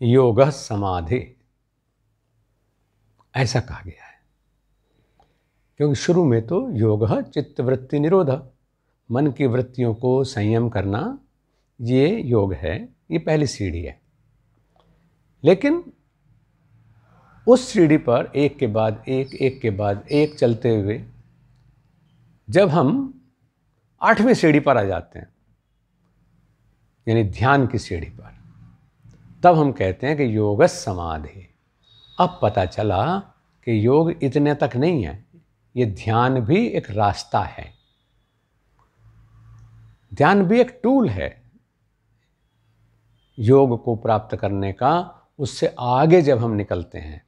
योगः समाधि, ऐसा कहा गया है। क्योंकि शुरू में तो योगः चित्तवृत्ति निरोधः, मन की वृत्तियों को संयम करना, ये योग है, ये पहली सीढ़ी है। लेकिन उस सीढ़ी पर एक के बाद एक के बाद एक चलते हुए जब हम 8वीं सीढ़ी पर आ जाते हैं, यानी ध्यान की सीढ़ी पर, तब हम कहते हैं कि योगः समाधि। अब पता चला कि योग इतने तक नहीं है, ये ध्यान भी एक रास्ता है, ध्यान भी एक टूल है योग को प्राप्त करने का। उससे आगे जब हम निकलते हैं,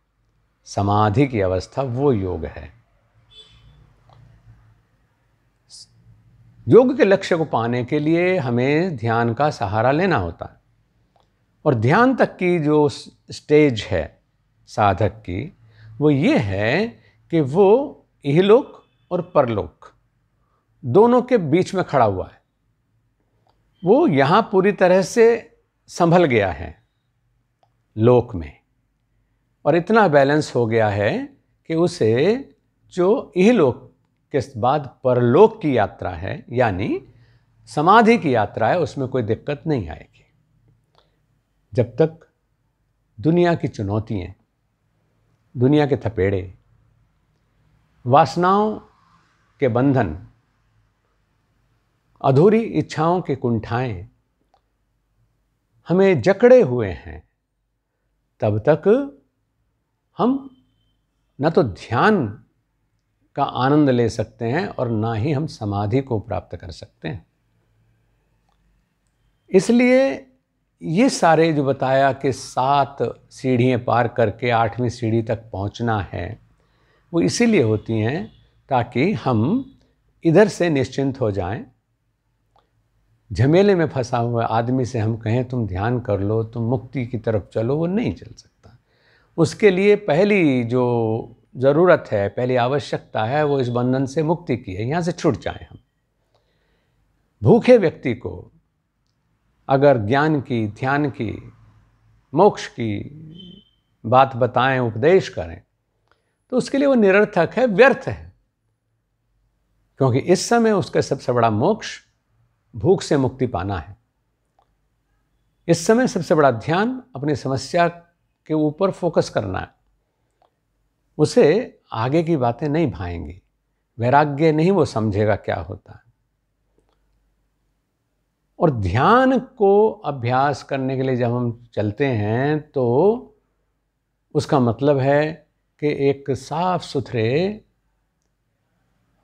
समाधि की अवस्था, वो योग है। योग के लक्ष्य को पाने के लिए हमें ध्यान का सहारा लेना होता है, और ध्यान तक की जो स्टेज है साधक की, वो ये है कि वो इहलोक और परलोक दोनों के बीच में खड़ा हुआ है। वो यहाँ पूरी तरह से संभल गया है लोक में, और इतना बैलेंस हो गया है कि उसे जो इहलोक के बाद परलोक की यात्रा है, यानी समाधि की यात्रा है, उसमें कोई दिक्कत नहीं आएगी। जब तक दुनिया की चुनौतियाँ, दुनिया के थपेड़े, वासनाओं के बंधन, अधूरी इच्छाओं के कुंठाएं हमें जकड़े हुए हैं, तब तक हम न तो ध्यान का आनंद ले सकते हैं और ना ही हम समाधि को प्राप्त कर सकते हैं। इसलिए ये सारे जो बताया कि 7 सीढ़ियाँ पार करके 8वीं सीढ़ी तक पहुंचना है, वो इसीलिए होती हैं ताकि हम इधर से निश्चिंत हो जाएं। झमेले में फंसा हुआ आदमी से हम कहें तुम ध्यान कर लो, तुम मुक्ति की तरफ चलो, वो नहीं चल सकता। उसके लिए पहली जो ज़रूरत है, पहली आवश्यकता है, वो इस बंधन से मुक्ति की है, यहाँ से छूट जाएं हम। भूखे व्यक्ति को अगर ज्ञान की, ध्यान की, मोक्ष की बात बताएं, उपदेश करें, तो उसके लिए वो निरर्थक है, व्यर्थ है। क्योंकि इस समय उसका सबसे बड़ा मोक्ष भूख से मुक्ति पाना है। इस समय सबसे बड़ा ध्यान अपनी समस्या के ऊपर फोकस करना है। उसे आगे की बातें नहीं भाएंगी, वैराग्य नहीं वो समझेगा क्या होता है। और ध्यान को अभ्यास करने के लिए जब हम चलते हैं, तो उसका मतलब है कि एक साफ सुथरे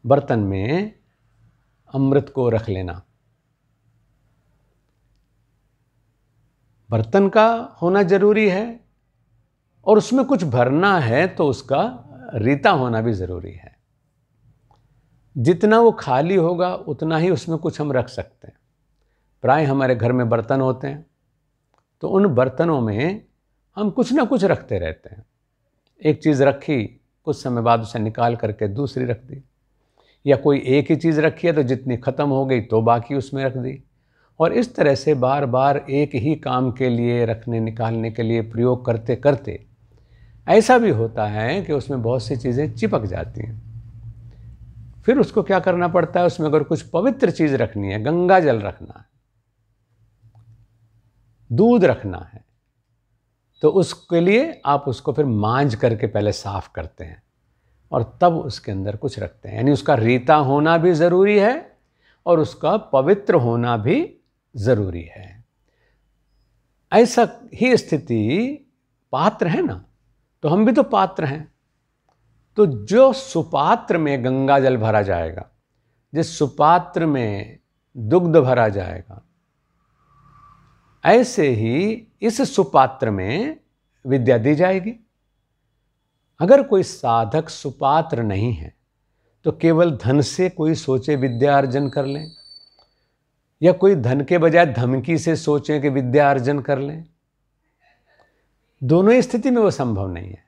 बर्तन में अमृत को रख लेना। बर्तन का होना जरूरी है, और उसमें कुछ भरना है तो उसका रीता होना भी जरूरी है। जितना वो खाली होगा उतना ही उसमें कुछ हम रख सकते हैं। प्राय हमारे घर में बर्तन होते हैं, तो उन बर्तनों में हम कुछ ना कुछ रखते रहते हैं। एक चीज़ रखी, कुछ समय बाद उसे निकाल करके दूसरी रख दी, या कोई एक ही चीज़ रखी है तो जितनी ख़त्म हो गई तो बाकी उसमें रख दी। और इस तरह से बार बार एक ही काम के लिए रखने निकालने के लिए प्रयोग करते करते ऐसा भी होता है कि उसमें बहुत सी चीज़ें चिपक जाती हैं। फिर उसको क्या करना पड़ता है, उसमें अगर कुछ पवित्र चीज़ रखनी है, गंगा जल रखना है, दूध रखना है, तो उसके लिए आप उसको फिर मांझ करके पहले साफ करते हैं और तब उसके अंदर कुछ रखते हैं। यानी उसका रीता होना भी ज़रूरी है और उसका पवित्र होना भी ज़रूरी है। ऐसा ही स्थिति पात्र है ना, तो हम भी तो पात्र हैं। तो जो सुपात्र में गंगा जल भरा जाएगा, जिस सुपात्र में दुग्ध भरा जाएगा, ऐसे ही इस सुपात्र में विद्या दी जाएगी। अगर कोई साधक सुपात्र नहीं है तो केवल धन से कोई सोचे विद्या अर्जन कर लें, या कोई धन के बजाय धमकी से सोचें कि विद्या अर्जन कर लें, दोनों ही स्थिति में वो संभव नहीं है।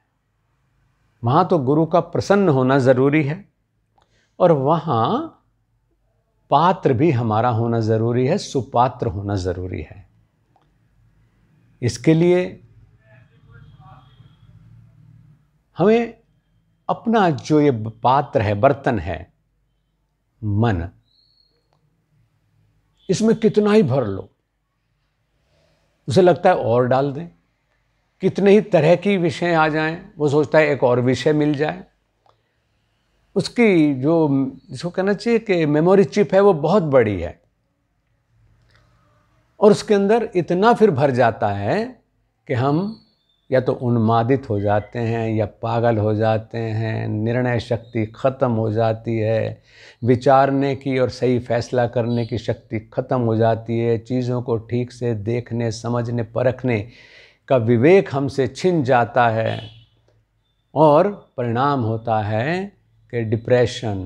वहां तो गुरु का प्रसन्न होना जरूरी है और वहां पात्र भी हमारा होना जरूरी है, सुपात्र होना जरूरी है। इसके लिए हमें अपना जो ये पात्र है, बर्तन है, मन, इसमें कितना ही भर लो, उसे लगता है और डाल दें, कितने ही तरह की विषय आ जाएं, वो सोचता है एक और विषय मिल जाए। उसकी जो, जिसको कहना चाहिए कि मेमोरी चिप है, वो बहुत बड़ी है और उसके अंदर इतना फिर भर जाता है कि हम या तो उन्मादित हो जाते हैं या पागल हो जाते हैं, निर्णय शक्ति खत्म हो जाती है, विचारने की और सही फैसला करने की शक्ति खत्म हो जाती है, चीज़ों को ठीक से देखने, समझने, परखने का विवेक हमसे छिन जाता है और परिणाम होता है कि डिप्रेशन,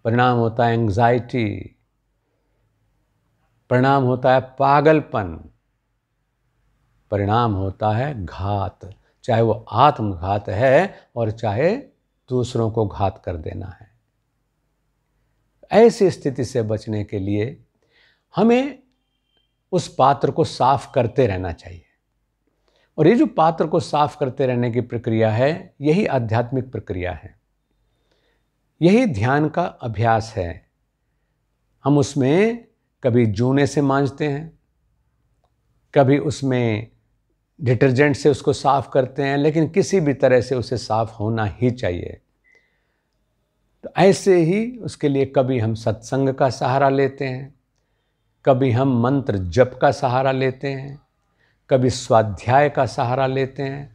परिणाम होता है एंग्जाइटी, परिणाम होता है पागलपन, परिणाम होता है घात, चाहे वो आत्मघात है और चाहे दूसरों को घात कर देना है। ऐसी स्थिति से बचने के लिए हमें उस पात्र को साफ करते रहना चाहिए। और ये जो पात्र को साफ करते रहने की प्रक्रिया है, यही आध्यात्मिक प्रक्रिया है, यही ध्यान का अभ्यास है। हम उसमें कभी जूने से मांजते हैं, कभी उसमें डिटर्जेंट से उसको साफ करते हैं, लेकिन किसी भी तरह से उसे साफ होना ही चाहिए। तो ऐसे ही उसके लिए कभी हम सत्संग का सहारा लेते हैं, कभी हम मंत्र जप का सहारा लेते हैं, कभी स्वाध्याय का सहारा लेते हैं,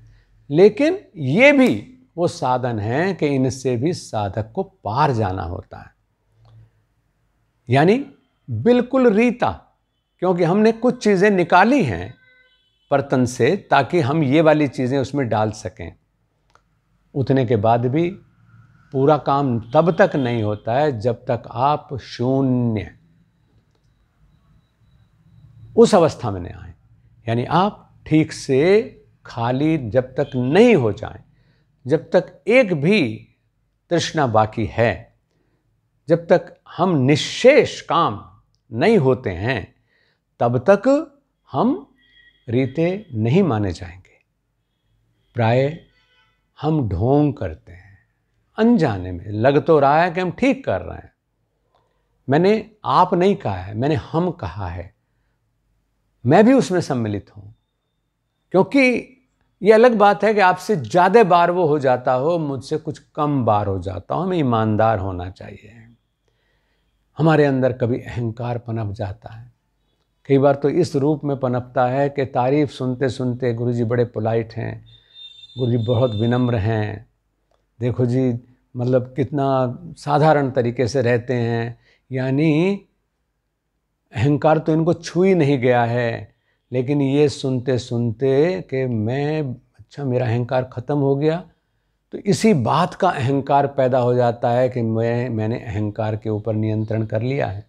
लेकिन ये भी वो साधन हैं कि इनसे भी साधक को पार जाना होता है, यानी बिल्कुल रीता, क्योंकि हमने कुछ चीज़ें निकाली हैं बर्तन से ताकि हम ये वाली चीज़ें उसमें डाल सकें। उतने के बाद भी पूरा काम तब तक नहीं होता है जब तक आप शून्य उस अवस्था में नहीं आए, यानी आप ठीक से खाली जब तक नहीं हो जाएं, जब तक एक भी तृष्णा बाकी है, जब तक हम निश्शेष काम नहीं होते हैं, तब तक हम रीते नहीं माने जाएंगे। प्राय हम ढोंग करते हैं, अनजाने में लग तो रहा है कि हम ठीक कर रहे हैं। मैंने आप नहीं कहा है, मैंने हम कहा है, मैं भी उसमें सम्मिलित हूं, क्योंकि ये अलग बात है कि आपसे ज़्यादा बार वो हो जाता हो, मुझसे कुछ कम बार हो जाता हो। हमें ईमानदार होना चाहिए। हमारे अंदर कभी अहंकार पनप जाता है, कई बार तो इस रूप में पनपता है कि तारीफ सुनते सुनते गुरुजी बड़े पोलाइट हैं, गुरुजी बहुत विनम्र हैं, देखो जी मतलब कितना साधारण तरीके से रहते हैं, यानी अहंकार तो इनको छू ही नहीं गया है। लेकिन ये सुनते सुनते कि मैं, अच्छा मेरा अहंकार ख़त्म हो गया, तो इसी बात का अहंकार पैदा हो जाता है कि मैंने अहंकार के ऊपर नियंत्रण कर लिया है।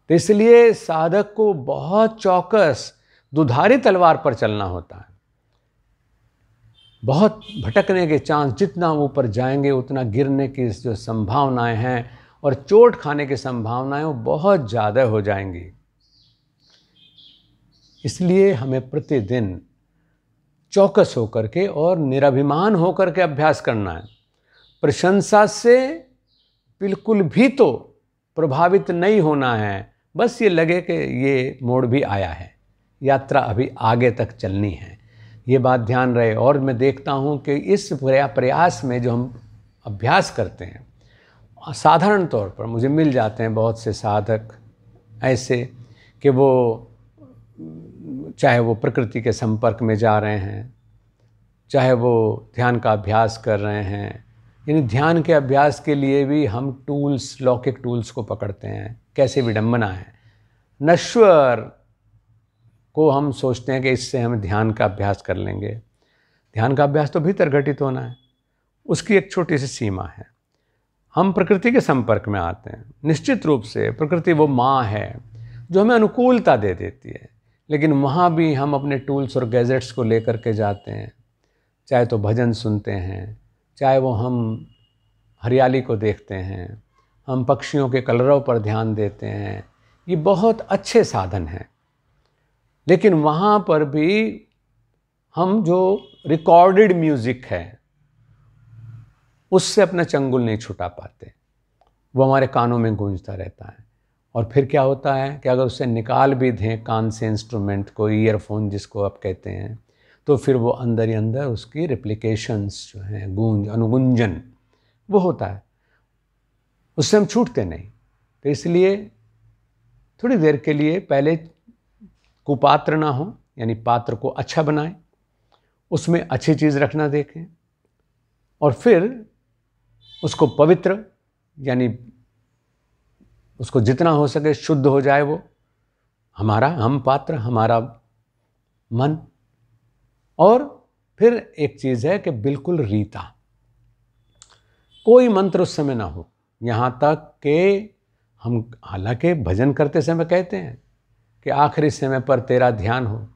तो इसलिए साधक को बहुत चौकस दुधारी तलवार पर चलना होता है। बहुत भटकने के चांस, जितना ऊपर जाएंगे उतना गिरने की जो संभावनाएं हैं और चोट खाने की संभावनाएं वो बहुत ज़्यादा हो जाएंगी। इसलिए हमें प्रतिदिन चौकस होकर के और निराभिमान होकर के अभ्यास करना है। प्रशंसा से बिल्कुल भी तो प्रभावित नहीं होना है, बस ये लगे कि ये मोड़ भी आया है, यात्रा अभी आगे तक चलनी है, ये बात ध्यान रहे। और मैं देखता हूँ कि इस प्रयास में जो हम अभ्यास करते हैं, साधारण तौर पर मुझे मिल जाते हैं बहुत से साधक ऐसे कि वो चाहे वो प्रकृति के संपर्क में जा रहे हैं, चाहे वो ध्यान का अभ्यास कर रहे हैं। यानी ध्यान के अभ्यास के लिए भी हम टूल्स, लौकिक टूल्स को पकड़ते हैं। कैसे विडंबना है, नश्वर को हम सोचते हैं कि इससे हम ध्यान का अभ्यास कर लेंगे। ध्यान का अभ्यास तो भीतर घटित होना है, उसकी एक छोटी सी सीमा है। हम प्रकृति के संपर्क में आते हैं, निश्चित रूप से प्रकृति वो माँ है जो हमें अनुकूलता दे देती है, लेकिन वहाँ भी हम अपने टूल्स और गैजेट्स को लेकर के जाते हैं। चाहे तो भजन सुनते हैं, चाहे वो हम हरियाली को देखते हैं, हम पक्षियों के कलरव पर ध्यान देते हैं, ये बहुत अच्छे साधन हैं। लेकिन वहाँ पर भी हम जो रिकॉर्डेड म्यूज़िक है उससे अपना चंगुल नहीं छुटा पाते, वो हमारे कानों में गूंजता रहता है। और फिर क्या होता है कि अगर उसे निकाल भी दें कान से इंस्ट्रूमेंट को, ईयरफोन जिसको आप कहते हैं, तो फिर वो अंदर ही अंदर उसकी रिप्लिकेशंस जो हैं, गूंज, अनुगुंजन वो होता है, उससे हम छूटते नहीं। तो इसलिए थोड़ी देर के लिए पहले कुपात्र ना हो, यानी पात्र को अच्छा बनाएं, उसमें अच्छी चीज़ रखना देखें, और फिर उसको पवित्र, यानी उसको जितना हो सके शुद्ध हो जाए वो हम पात्र, हमारा मन। और फिर एक चीज़ है कि बिल्कुल रीता, कोई मंत्र उस समय ना हो, यहाँ तक कि हम हालांकि भजन करते समय कहते हैं कि आखिरी समय पर तेरा ध्यान हो,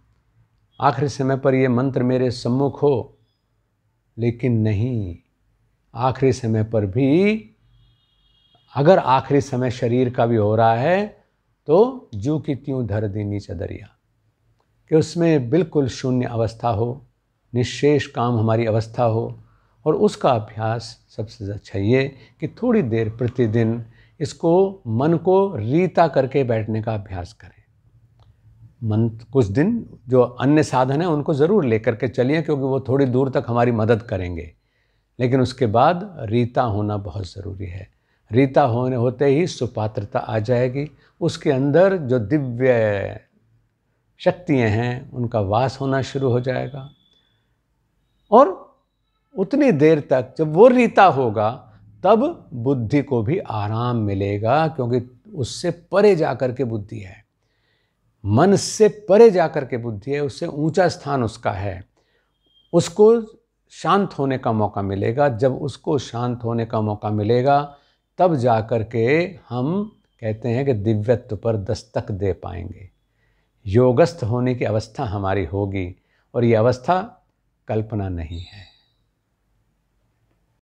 आखिरी समय पर ये मंत्र मेरे सम्मुख हो, लेकिन नहीं, आखिरी समय पर भी अगर आखिरी समय शरीर का भी हो रहा है तो जू की त्यों धर दीनी चदरिया, कि उसमें बिल्कुल शून्य अवस्था हो, निशेष काम हमारी अवस्था हो। और उसका अभ्यास सबसे अच्छा ये कि थोड़ी देर प्रतिदिन इसको मन को रीता करके बैठने का अभ्यास करें। मन कुछ दिन जो अन्य साधन हैं उनको ज़रूर लेकर के चलिए, क्योंकि वो थोड़ी दूर तक हमारी मदद करेंगे, लेकिन उसके बाद रीता होना बहुत ज़रूरी है। रीता होते ही सुपात्रता आ जाएगी, उसके अंदर जो दिव्य शक्तियाँ हैं उनका वास होना शुरू हो जाएगा। और उतनी देर तक जब वो रीता होगा तब बुद्धि को भी आराम मिलेगा, क्योंकि उससे परे जाकर के बुद्धि है, मन से परे जाकर के बुद्धि है, उससे ऊंचा स्थान उसका है। उसको शांत होने का मौका मिलेगा। जब उसको शांत होने का मौका मिलेगा तब जाकर के हम कहते हैं कि दिव्यत्व पर दस्तक दे पाएंगे, योगस्थ होने की अवस्था हमारी होगी। और ये अवस्था कल्पना नहीं है।